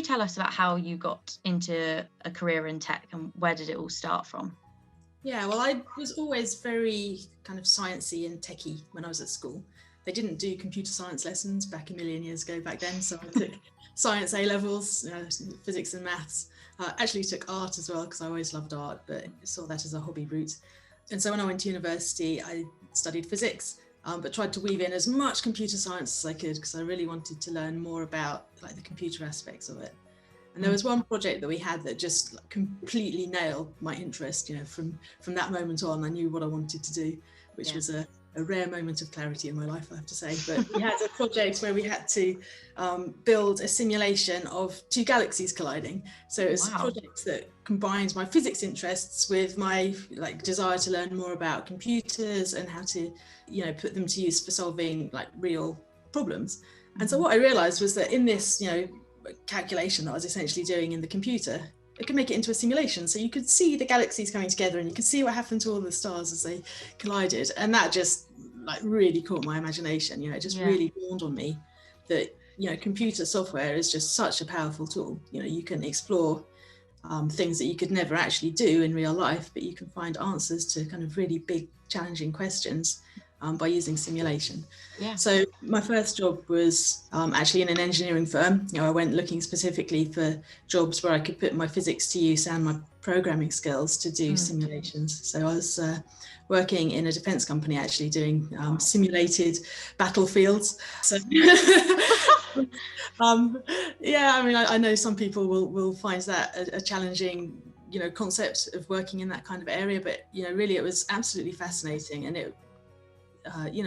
tell us about how you got into a career in tech and where did it all start from? Yeah, well, I was always very kind of sciencey and techie when I was at school. They didn't do computer science lessons back a million years ago back then, so I took science A levels, physics and maths. Actually took art as well because I always loved art, but saw that as a hobby route. And so when I went to university, I studied physics, but tried to weave in as much computer science as I could because I really wanted to learn more about like the computer aspects of it. And there was one project that we had that just completely nailed my interest. From that moment on, I knew what I wanted to do, which was a rare moment of clarity in my life, I have to say. But we had a project where we had to build a simulation of two galaxies colliding. So it was a project that combined my physics interests with my desire to learn more about computers and how to, put them to use for solving real problems. And so what I realized was that in this, calculation that I was essentially doing in the computer, it could make it into a simulation. So you could see the galaxies coming together and you could see what happened to all the stars as they collided. And that just really caught my imagination. It just really dawned on me that, computer software is just such a powerful tool. You can explore things that you could never actually do in real life, but you can find answers to kind of really big, challenging questions by using simulation. So my first job was actually in an engineering firm. I went looking specifically for jobs where I could put my physics to use and my programming skills to do simulations. So I was working in a defense company actually doing simulated battlefields. So I know some people will find that a challenging concept of working in that kind of area, but really it was absolutely fascinating, and it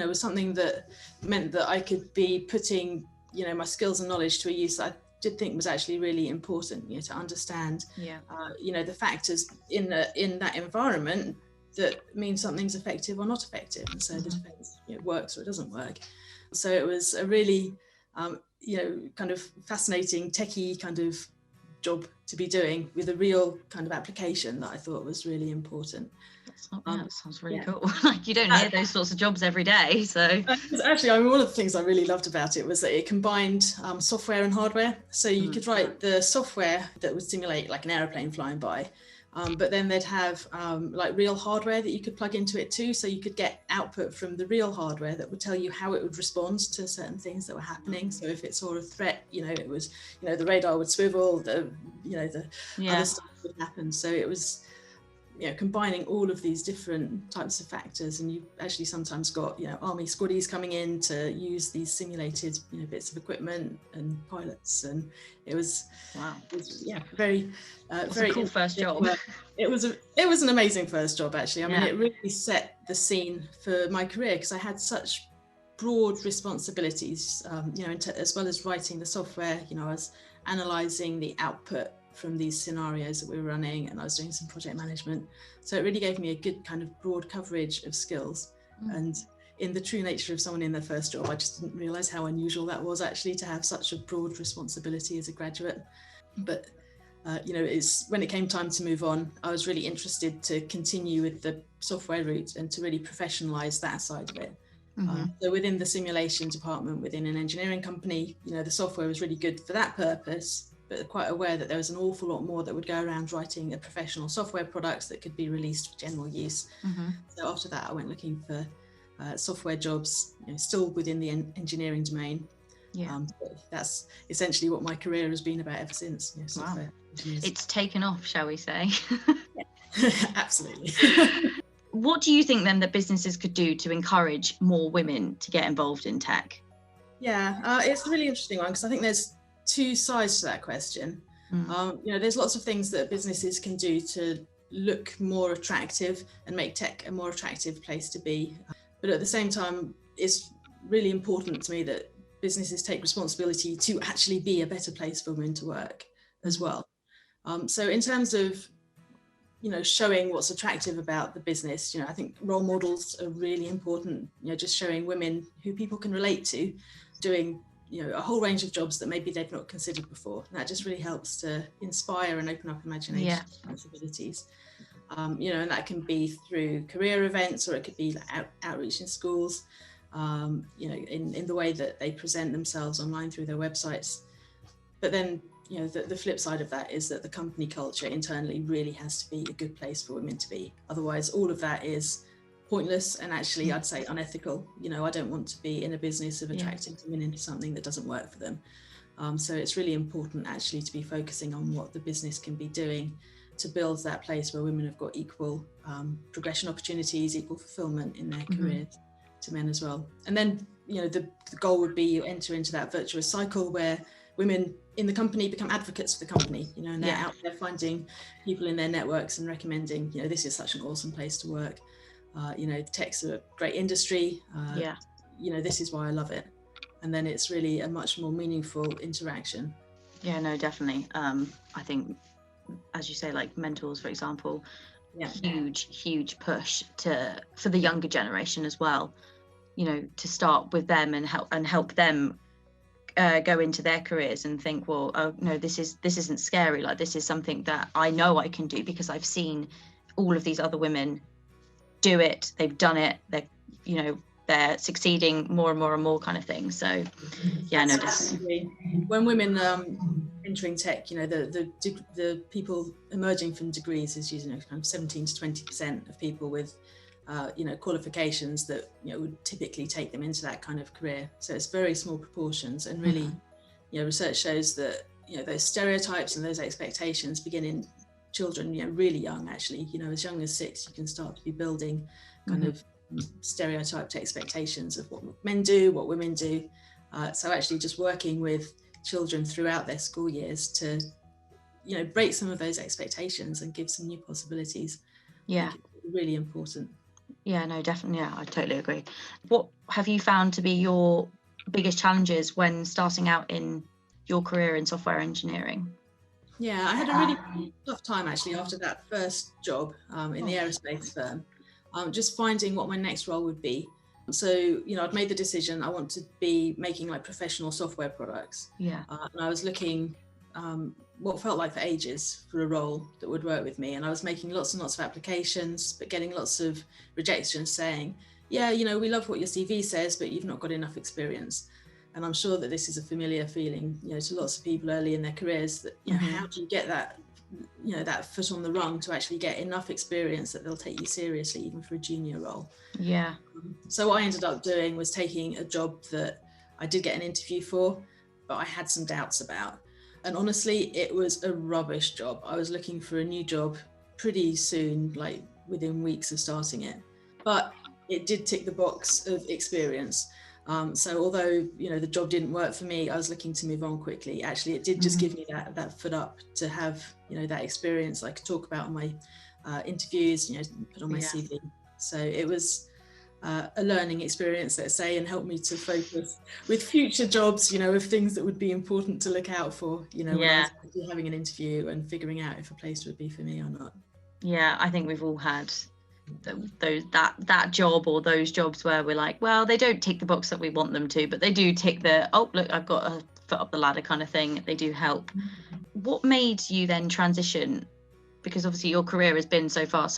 was something that meant that I could be putting, my skills and knowledge to a use that I did think was actually really important, to understand, the factors in that environment that mean something's effective or not effective. And so the defense, works or it doesn't work. So it was a really, kind of fascinating techie kind of job to be doing with a real kind of application that I thought was really important. That sounds really cool. You don't hear those sorts of jobs every day. So actually, one of the things I really loved about it was that it combined software and hardware. So you could write the software that would simulate like an aeroplane flying by, but then they'd have real hardware that you could plug into it too. So you could get output from the real hardware that would tell you how it would respond to certain things that were happening. So if it saw a threat, it was, the radar would swivel, the other stuff would happen. So it was, combining all of these different types of factors, and you actually sometimes got army squaddies coming in to use these simulated bits of equipment and pilots, and it was very very cool first job. It was an amazing first job actually. I mean, it really set the scene for my career because I had such broad responsibilities, as well as writing the software. I was analysing the output from these scenarios that we were running, and I was doing some project management. So it really gave me a good kind of broad coverage of skills. And in the true nature of someone in their first job, I just didn't realise how unusual that was actually to have such a broad responsibility as a graduate. But it's when it came time to move on, I was really interested to continue with the software route and to really professionalise that side of it. So within the simulation department within an engineering company, the software was really good for that purpose, but quite aware that there was an awful lot more that would go around writing a professional software products that could be released for general use. So after that, I went looking for software jobs, still within the engineering domain. That's essentially what my career has been about ever since. Software engineers. It's taken off, shall we say? Absolutely. What do you think then that businesses could do to encourage more women to get involved in tech? It's a really interesting one because I think there's two sides to that question. There's lots of things that businesses can do to look more attractive and make tech a more attractive place to be. But at the same time, it's really important to me that businesses take responsibility to actually be a better place for women to work as well. So in terms of, showing what's attractive about the business, I think role models are really important, just showing women who people can relate to doing a whole range of jobs that maybe they've not considered before. And that just really helps to inspire and open up imagination and possibilities. And that can be through career events, or it could be outreach in schools, in the way that they present themselves online through their websites. But then, the flip side of that is that the company culture internally really has to be a good place for women to be. Otherwise, all of that is pointless and actually, I'd say, unethical. I don't want to be in a business of attracting women into something that doesn't work for them. So it's really important actually to be focusing on what the business can be doing to build that place where women have got equal progression opportunities, equal fulfillment in their careers to men as well. And then, the goal would be you enter into that virtuous cycle where women in the company become advocates for the company, and they're out there finding people in their networks and recommending, this is such an awesome place to work. Tech's a great industry. This is why I love it. And then it's really a much more meaningful interaction. Yeah, no, definitely. I think, as you say, like mentors, for example, huge push for the younger generation as well, to start with them and help them go into their careers and think, well, oh no, this isn't scary. Like, this is something that I know I can do because I've seen all of these other women do it. They've done it. They're succeeding more and more and more, kind of thing. So no, definitely. When women entering tech, the people emerging from degrees is usually kind of 17 to 20% of people with qualifications that would typically take them into that kind of career. So it's very small proportions, and really research shows that those stereotypes and those expectations begin in children really young. Actually, as young as 6 you can start to be building kind of stereotyped expectations of what men do, what women do. So actually just working with children throughout their school years to break some of those expectations and give some new possibilities. Really important. No, definitely. I totally agree. What have you found to be your biggest challenges when starting out in your career in software engineering? I had a really tough time actually after that first job in the aerospace firm, just finding what my next role would be. So, I'd made the decision I want to be making like professional software products. And I was looking what felt like for ages for a role that would work with me. And I was making lots and lots of applications, but getting lots of rejections saying, we love what your CV says, but you've not got enough experience. And I'm sure that this is a familiar feeling, to lots of people early in their careers that, how do you get that, that foot on the rung to actually get enough experience that they'll take you seriously, even for a junior role. So what I ended up doing was taking a job that I did get an interview for, but I had some doubts about. And honestly, it was a rubbish job. I was looking for a new job pretty soon, like within weeks of starting it. But it did tick the box of experience. So although, the job didn't work for me, I was looking to move on quickly. Actually, it did just give me that foot up to have, that experience I could talk about on my interviews, put on my CV. So it was a learning experience, let's say, and helped me to focus with future jobs, of things that would be important to look out for, when I was having an interview and figuring out if a place would be for me or not. I think we've all had that job or those jobs where we're like, well, they don't tick the box that we want them to, but they do tick the, oh look, I've got a foot up the ladder kind of thing. They do help. What made you then transition? Because obviously your career has been so far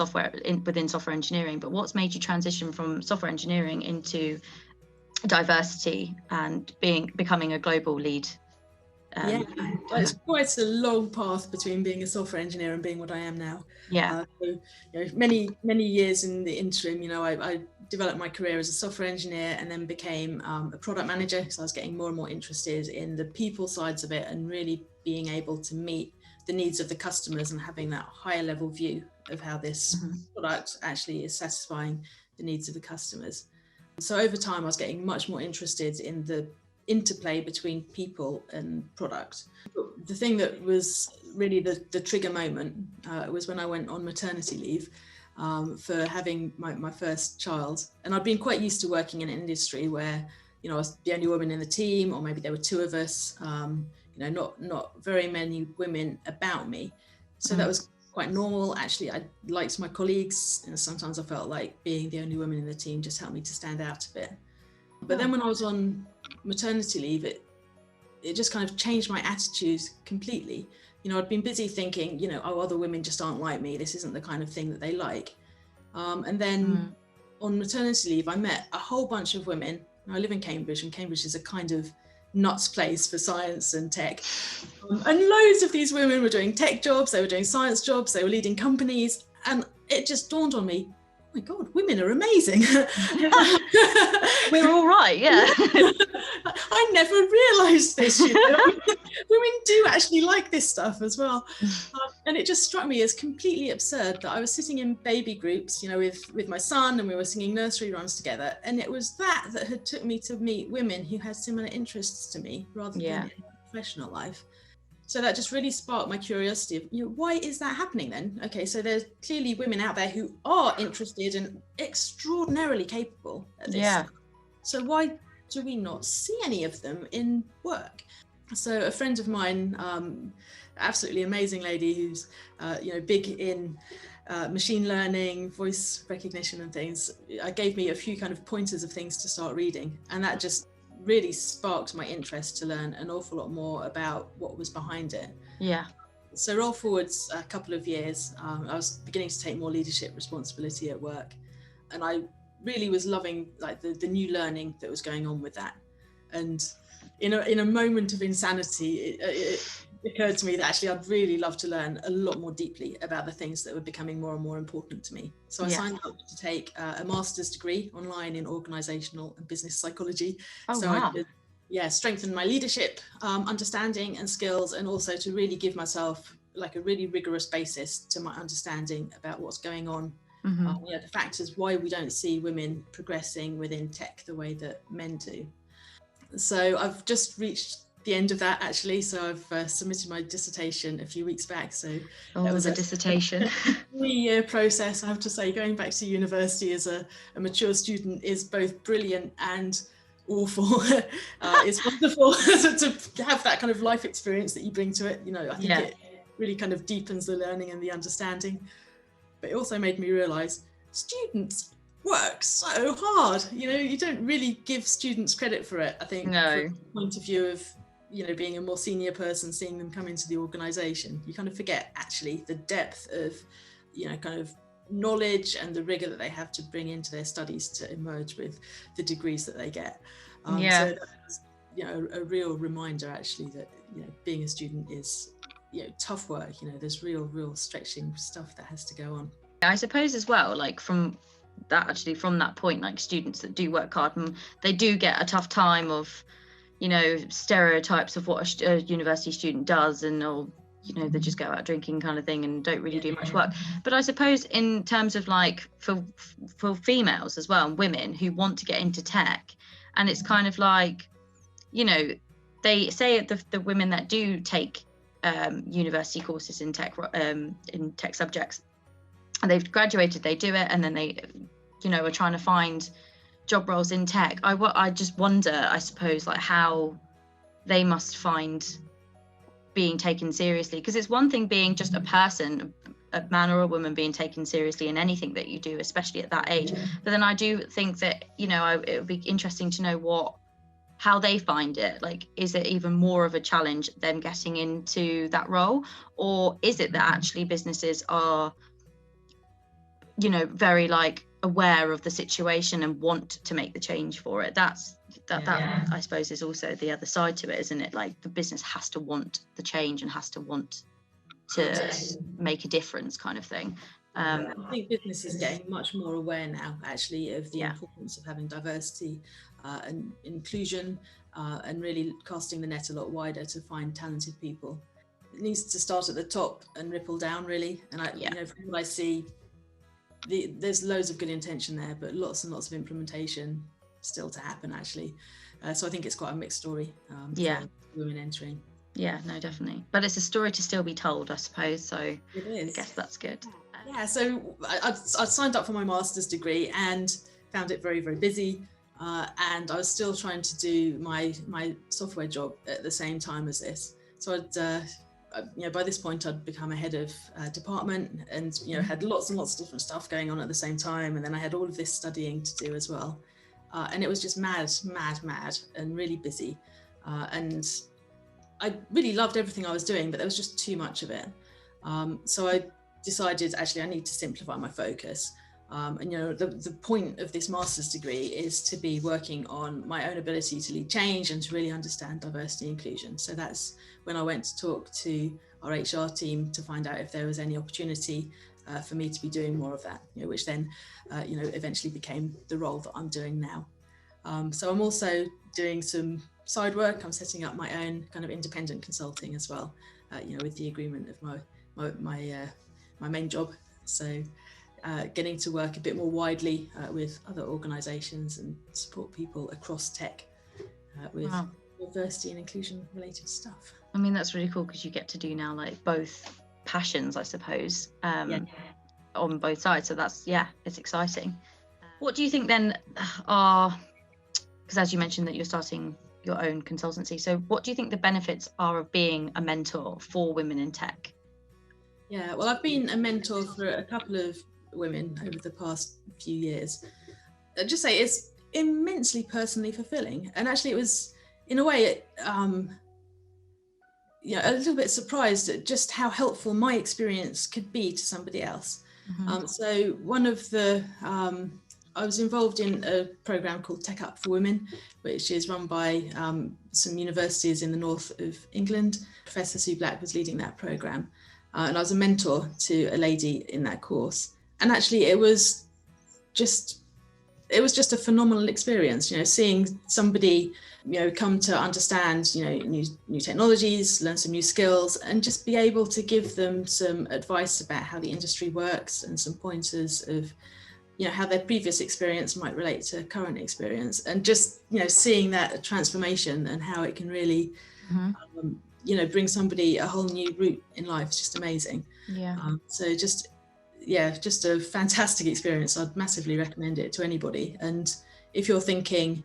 within software engineering, but what's made you transition from software engineering into diversity and becoming a global lead? It's quite a long path between being a software engineer and being what I am now. So, many years in the interim, I developed my career as a software engineer and then became a product manager. So I was getting more and more interested in the people sides of it and really being able to meet the needs of the customers and having that higher level view of how this product actually is satisfying the needs of the customers. So over time, I was getting much more interested in the interplay between people and product. But the thing that was really the trigger moment was when I went on maternity leave for having my first child. And I'd been quite used to working in an industry where, I was the only woman in the team, or maybe there were 2 of us. Not very many women about me. So that was quite normal. Actually, I liked my colleagues, and sometimes I felt like being the only woman in the team just helped me to stand out a bit. But then when I was on maternity leave, it just kind of changed my attitude completely. I'd been busy thinking, other women just aren't like me. This isn't the kind of thing that they like. And then on maternity leave, I met a whole bunch of women. I live in Cambridge, and Cambridge is a kind of nuts place for science and tech. And loads of these women were doing tech jobs, they were doing science jobs, they were leading companies. And it just dawned on me, oh my God, women are amazing. We're all right, yeah. I never realised this. Women do actually like this stuff as well. And it just struck me as completely absurd that I was sitting in baby groups, with my son, and we were singing nursery rhymes together. And it was that had took me to meet women who had similar interests to me rather than in my professional life. So that just really sparked my curiosity of, why is that happening then? Okay, so there's clearly women out there who are interested and extraordinarily capable at this. Yeah. So why do we not see any of them in work? So a friend of mine, absolutely amazing lady who's, big in machine learning, voice recognition and things, gave me a few kind of pointers of things to start reading. And that just really sparked my interest to learn an awful lot more about what was behind it. Yeah. So roll forwards a couple of years, I was beginning to take more leadership responsibility at work, and I really was loving like the new learning that was going on with that. And in a moment of insanity, it occurred to me that actually I'd really love to learn a lot more deeply about the things that were becoming more and more important to me. So I signed up to take a master's degree online in organizational and business psychology. I could strengthen my leadership understanding and skills, and also to really give myself like a really rigorous basis to my understanding about what's going on. The factors why we don't see women progressing within tech the way that men do. So I've just reached the end of that actually. So I've submitted my dissertation a few weeks back. So that was a dissertation. 3-year process, I have to say. Going back to university as a mature student is both brilliant and awful. It's wonderful to have that kind of life experience that you bring to it. I think it really kind of deepens the learning and the understanding. But it also made me realise students work so hard. You don't really give students credit for it, I think, from the point of view of being a more senior person, seeing them come into the organisation. You kind of forget actually the depth of kind of knowledge and the rigour that they have to bring into their studies to emerge with the degrees that they get. So that's a real reminder actually that being a student is tough work. There's real stretching stuff that has to go on. I suppose as well, like from that point, like students that do work hard, and they do get a tough time of stereotypes of what a university student does, and they just go out drinking kind of thing and don't really do much work. But I suppose in terms of like for females as well, and women who want to get into tech, and it's kind of like they say the women that do take university courses in tech subjects, and they've graduated, they do it, and then they are trying to find job roles in tech. I just wonder, I suppose, like how they must find being taken seriously, because it's one thing being just a person, a man or a woman, being taken seriously in anything that you do, especially at that age. But then I do think that it would be interesting to know how they find it. Like, is it even more of a challenge them getting into that role, or is it that actually businesses are very like aware of the situation and want to make the change for it? That I suppose is also the other side to it, isn't it? Like the business has to want the change and has to want to make a difference, kind of thing. I think business is getting much more aware now actually of the importance of having diversity and inclusion, and really casting the net a lot wider to find talented people. It needs to start at the top and ripple down really. And from what I see, there's loads of good intention there, but lots and lots of implementation still to happen actually. So I think it's quite a mixed story for women entering. Yeah, no, definitely. But it's a story to still be told, I suppose. So it is. I guess that's good. Yeah, so I signed up for my master's degree and found it very, very busy. And I was still trying to do my software job at the same time as this. So by this point I'd become a head of department, and had lots and lots of different stuff going on at the same time, and then I had all of this studying to do as well, and it was just mad and really busy, and I really loved everything I was doing, but there was just too much of it. So I decided actually I need to simplify my focus. And the point of this master's degree is to be working on my own ability to lead change and to really understand diversity and inclusion. So that's when I went to talk to our HR team to find out if there was any opportunity for me to be doing more of that, which then eventually became the role that I'm doing now. So I'm also doing some side work. I'm setting up my own kind of independent consulting as well, with the agreement of my main job. So getting to work a bit more widely with other organisations and support people across tech with diversity and inclusion related stuff. I mean, that's really cool because you get to do now like both passions, I suppose, on both sides. So that's, it's exciting. What do you think then are, because as you mentioned that you're starting your own consultancy, so what do you think the benefits are of being a mentor for women in tech? Yeah, well, I've been a mentor for a couple of women over the past few years. I'd just say it's immensely personally fulfilling, and actually it was in a way a little bit surprised at just how helpful my experience could be to somebody else. So one of the I was involved in a program called Tech Up for Women, which is run by some universities in the north of England. Professor Sue Black was leading that program, and I was a mentor to a lady in that course. And actually it was just a phenomenal experience, seeing somebody, come to understand, new technologies, learn some new skills, and just be able to give them some advice about how the industry works and some pointers of, how their previous experience might relate to current experience, and just, seeing that transformation and how it can really, bring somebody a whole new route in life is just amazing. So just a fantastic experience. I'd massively recommend it to anybody. And if you're thinking,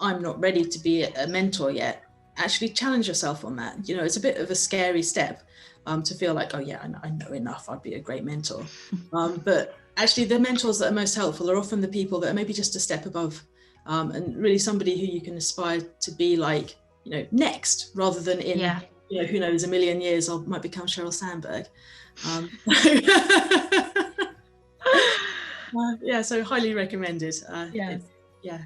I'm not ready to be a mentor yet, actually challenge yourself on that. It's a bit of a scary step to feel like, I know enough, I'd be a great mentor. But actually the mentors that are most helpful are often the people that are maybe just a step above, and really somebody who you can aspire to be like, next, rather than in, who knows, a million years I might become Sheryl Sandberg. So highly recommended. It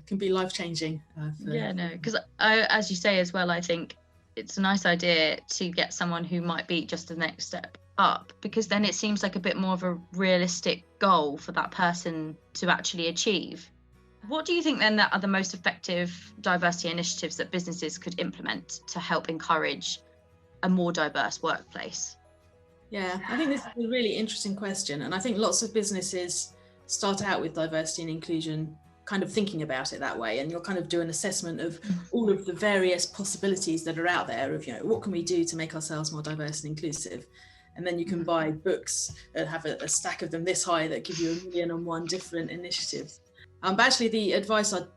can be life-changing. Because as you say as well, I think it's a nice idea to get someone who might be just the next step up, because then it seems like a bit more of a realistic goal for that person to actually achieve. What do you think then that are the most effective diversity initiatives that businesses could implement to help encourage a more diverse workplace? Yeah, I think this is a really interesting question. And I think lots of businesses start out with diversity and inclusion kind of thinking about it that way, and you'll kind of do an assessment of all of the various possibilities that are out there of, what can we do to make ourselves more diverse and inclusive? And then you can buy books and have a stack of them this high that give you 1,000,001 different initiatives. But actually the advice I'd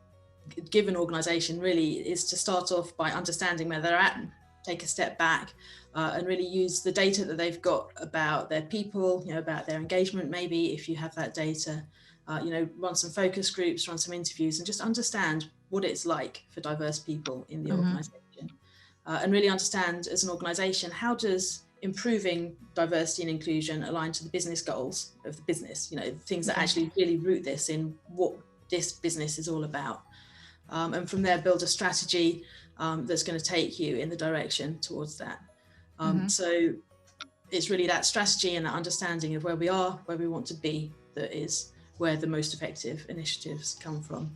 give an organisation really is to start off by understanding where they're at, take a step back, and really use the data that they've got about their people, about their engagement, maybe if you have that data, run some focus groups, run some interviews, and just understand what it's like for diverse people in the organisation, and really understand as an organisation, how does improving diversity and inclusion align to the business goals of the business, things that actually really root this in what this business is all about, and from there build a strategy that's going to take you in the direction towards that. So it's really that strategy and that understanding of where we are, where we want to be, that is where the most effective initiatives come from.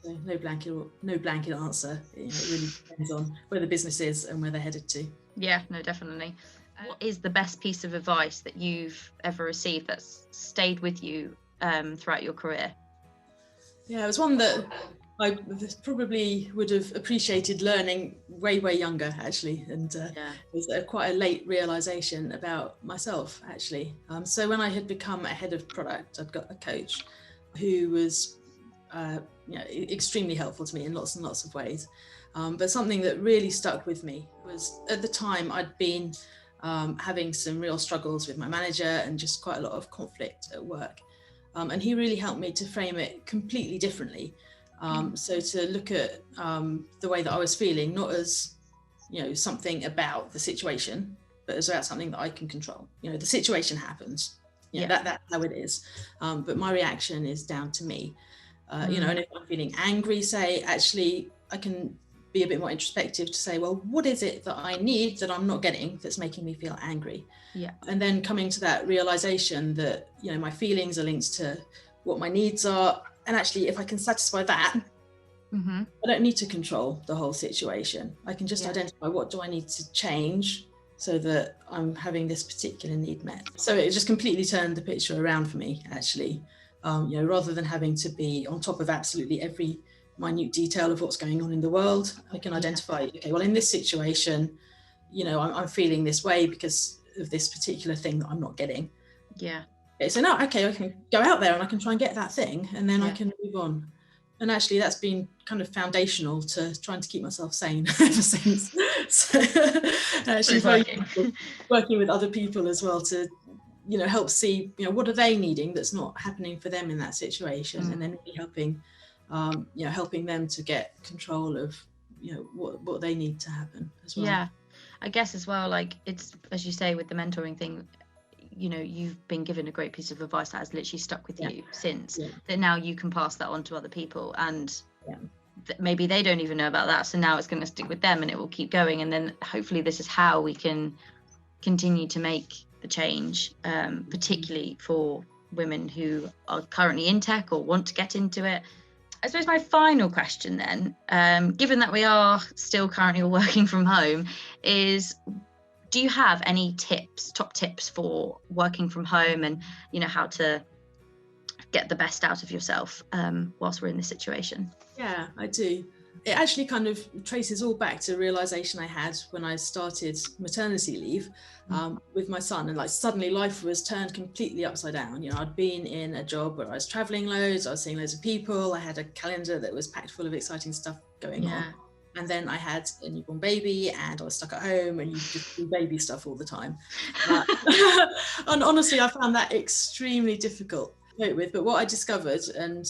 So no blanket answer. It really depends on where the business is and where they're headed to. Definitely. What is the best piece of advice that you've ever received that's stayed with you throughout your career? It was one that I probably would have appreciated learning way younger, actually, and it was quite a late realization about myself, actually. So when I had become a head of product, I'd got a coach who was extremely helpful to me in lots and lots of ways. But something that really stuck with me was, at the time I'd been having some real struggles with my manager and just quite a lot of conflict at work. And he really helped me to frame it completely differently. So to look at the way that I was feeling, not as, something about the situation, but as about something that I can control. The situation happens. That's how it is. But my reaction is down to me. You know, and if I'm feeling angry, say, actually, I can be a bit more introspective to say, well, what is it that I need that I'm not getting that's making me feel angry? Yeah. And then coming to that realization that, you know, my feelings are linked to what my needs are. And actually, if I can satisfy that, I don't need to control the whole situation. I can just identify, what do I need to change so that I'm having this particular need met. So it just completely turned the picture around for me, actually. You know, rather than having to be on top of absolutely every minute detail of what's going on in the world, I can identify, okay, well, in this situation, you know, I'm feeling this way because of this particular thing that I'm not getting. Yeah. So now, okay, I can go out there and I can try and get that thing, and then I can move on. And actually, that's been kind of foundational to trying to keep myself sane ever since. So actually working with other people as well to, you know, help see, you know, what are they needing that's not happening for them in that situation, and then really helping, you know, helping them to get control of, you know, what they need to happen as well. Yeah, I guess as well, like, it's, as you say, with the mentoring thing, you know, you've been given a great piece of advice that has literally stuck with you since, that now you can pass that on to other people, and maybe they don't even know about that, so now it's going to stick with them and it will keep going, and then hopefully this is how we can continue to make the change, particularly for women who are currently in tech or want to get into it. I suppose my final question then, given that we are still currently all working from home, is, do you have any top tips for working from home, and, you know, how to get the best out of yourself whilst we're in this situation? Yeah, I do. It actually kind of traces all back to a realization I had when I started maternity leave with my son, and like suddenly life was turned completely upside down. You know, I'd been in a job where I was traveling loads, I was seeing loads of people, I had a calendar that was packed full of exciting stuff going on. And then I had a newborn baby and I was stuck at home, and you just do baby stuff all the time. And honestly, I found that extremely difficult to cope with. But what I discovered, and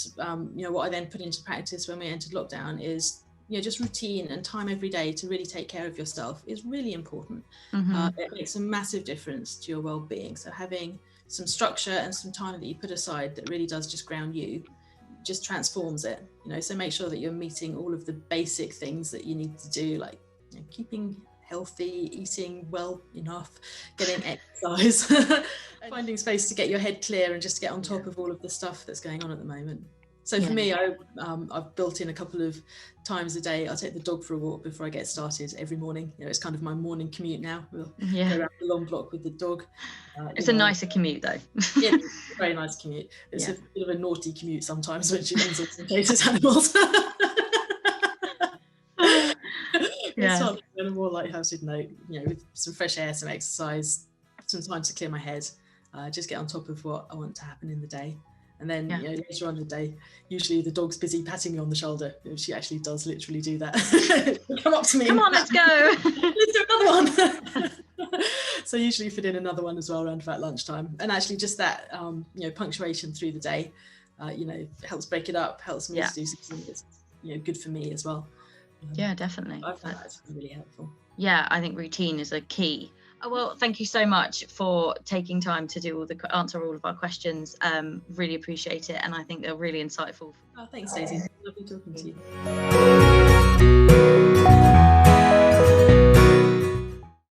you know, what I then put into practice when we entered lockdown, is, you know, just routine and time every day to really take care of yourself is really important. It makes a massive difference to your well-being. So having some structure and some time that you put aside that really does just ground you just transforms it, you know. So make sure that you're meeting all of the basic things that you need to do, like, you know, keeping healthy, eating well enough, getting exercise, finding space to get your head clear and just get on top of all of the stuff that's going on at the moment. So for me, I've built in a couple of times a day. I'll take the dog for a walk before I get started every morning. You know, it's kind of my morning commute now. We'll go around the long block with the dog. It's a nicer commute though. Yeah, it's a very nice commute. It's a bit of a naughty commute sometimes when she runs off and cages animals. It's on a more light-hearted note, you know, with some fresh air, some exercise, some time to clear my head, just get on top of what I want to happen in the day. And then, you know, later on in the day, usually the dog's busy patting me on the shoulder. She actually does literally do that. Come up to me. Come on, let's go. Let's do another one. So usually fit in another one as well around about lunchtime. And actually just that, you know, punctuation through the day, you know, helps break it up, helps me to do something that's, you know, good for me as well. Yeah, definitely. I find that's really helpful. Yeah, I think routine is a key. Oh, well, thank you so much for taking time to do answer all of our questions. Really appreciate it, and I think they're really insightful. Oh, thanks, Daisy. Lovely talking to you.